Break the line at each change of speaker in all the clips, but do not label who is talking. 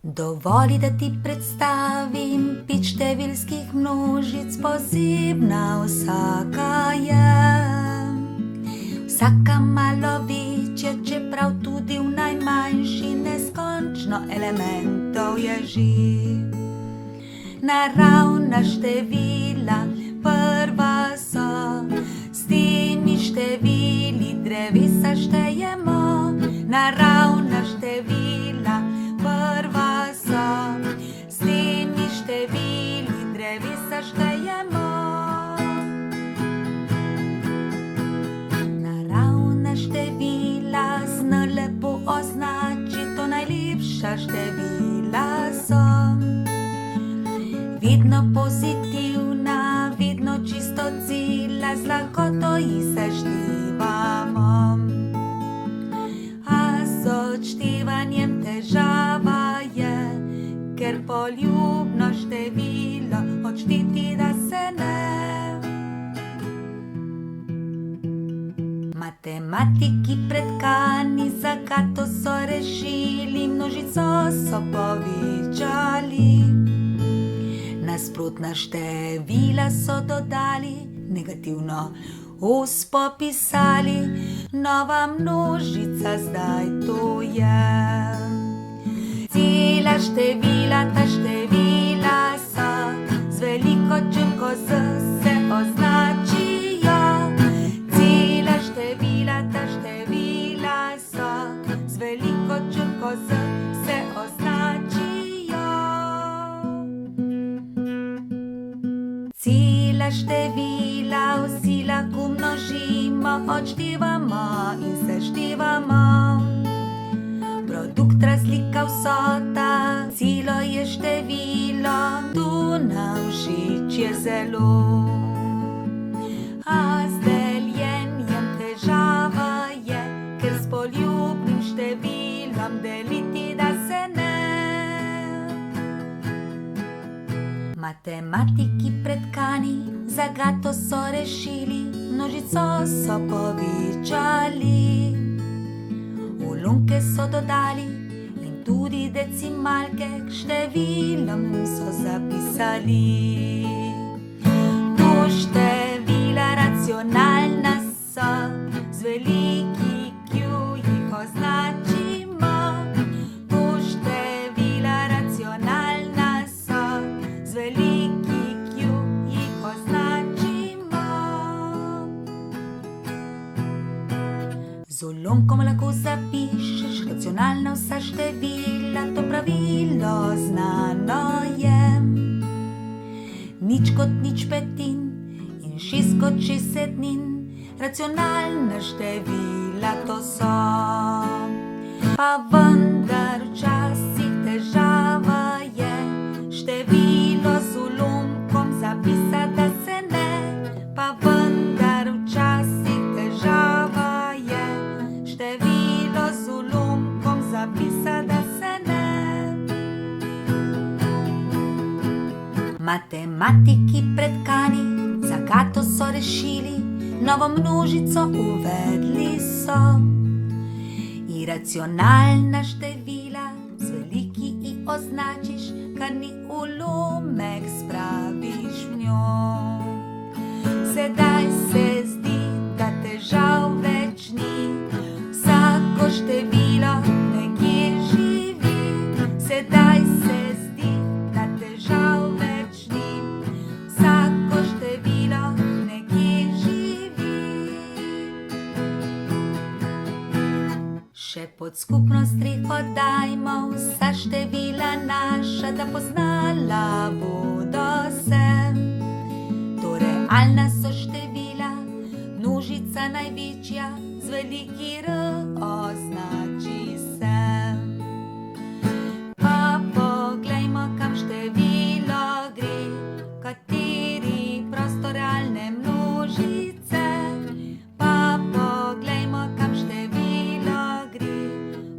Dovoli, da ti predstavim 5 številskih množic, posebna vsaka je. Vsaka malo večja, čeprav tudi v najmanjši neskončno elementov je živ. Naravna števila prva so, s temi števili drevesa štejemo. Naravna števila prva so, s temi števili drevesa štejemo. Naravna števila zna lepo označi, to najlepša števila so. Vedno pozitivna, vedno čisto cela, z lahkoto jih seštevamo. A z odštevanjem težava je, ker poljubno število odšteti da se ne. Matematiki pretkani zagato so rešili, množico so povečali. Nasprotna števila so dodali, negativno os popisali, nova množica zdaj to je. Cela števila, ta števila so, z veliko črko Z se označijo. Cela števila, ta števila so, z veliko črko Z se označijo. Cela števila vsi lahko množimo, odštevamo in seštevamo. Produkt, razlika, vsota, celo je število, tu nam všeč je zelo. A z deljenjem težava je, ker s poljubnim številom deliti da se ne. Matematiki pretkani zagato so rešili, množico so povečali. Ulomke so dodali in tudi decimalke k številom so zapisali. Tu števila racionalna so, z veliki Q jih označimo. Tu števila racionalna so, z veliki Q jih označimo. Z ulomkom lahko zapišeš racionalna vsa števila, to pravilo znano je. Nič kot nič petin in 6 kot 6 sedmin, racionalna števila to so. Pa vendar včasih težava je, število z ulomkom zapisati da se ne. Pa vendar včasih težava je, število z ulomkom zapisati da se ne. Matematiki pretkani zagato so rešili, novo množico uvedli so. Iracionalna števila z veliki I označiš, kar ni ulomek, spraviš v njo. Sedaj se zdi, da težav več ni, vsako število nekje živi. Sedaj se zdi, da težav več ni, vsako število nekje živi. Še pod skupno streho dajmo vsa števila naša, da poznala bodo se. To realna so števila, množica največja, z veliki R označi se. Pa poglejmo, kam število gre, kateri prostor realne množice. Pa poglejmo, kam število gre,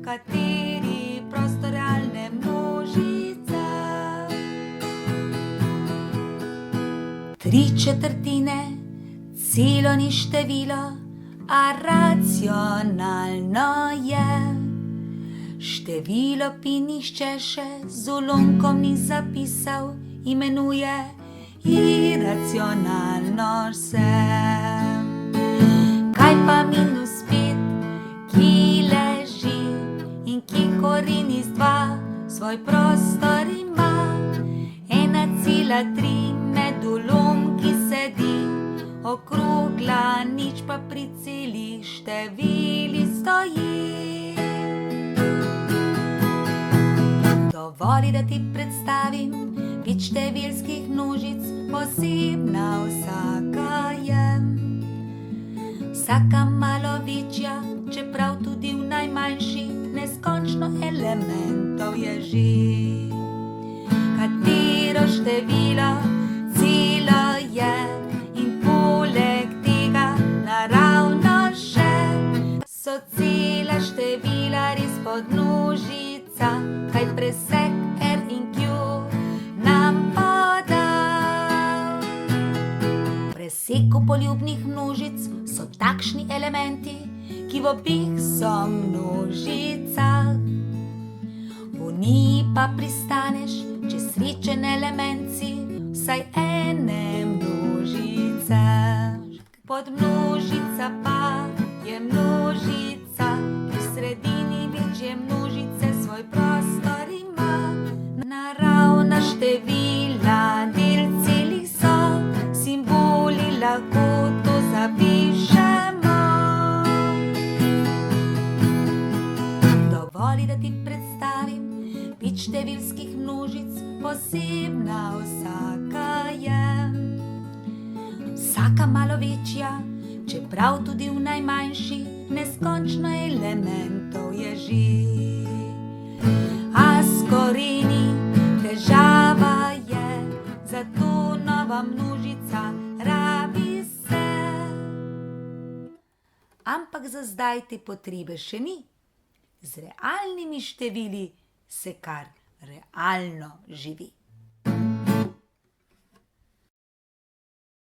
kateri prostor realne množice. 3/4 celo ni število, a racionalno je. Število pi nihče še z ulomkom ni zapisal, imenuje iracionalno se. Kaj pa minus 5, ki leži in ki korini z 2 svoj prostor ima? 1,3 med ulomki sedi, okrogla nič pa pri celih števili stoji. Dovoli, da ti predstavim 5 številskih množic, posebna vsaka je. Vsaka malo večja, čeprav tudi v najmanjši, neskončno elementov je že. Katero število celo je in poleg tega naravno še, so cela števila res podmnožica, kaj presek R in Q nam poda. V preseku poljubnih množic so takšni elementi, ki v obeh so množicah. V njih pa pristaneš, če srečen element si vsaj ene množice. Podmnožica pa je množica, ki v sredini večje množice svoj prostor ima. Naravna števila del celih so, simboli lahko to zapišemo. Dovoli, da ti predstavim 5 številskih množic, posebna vsaka je. Vsaka malo večja, čeprav tudi v najmanjši, neskončno elementov je že. A s korini težava je, zato nova množica rabi se. Ampak za zdaj te potrebe še ni. Z realnimi števili se kar realno živi.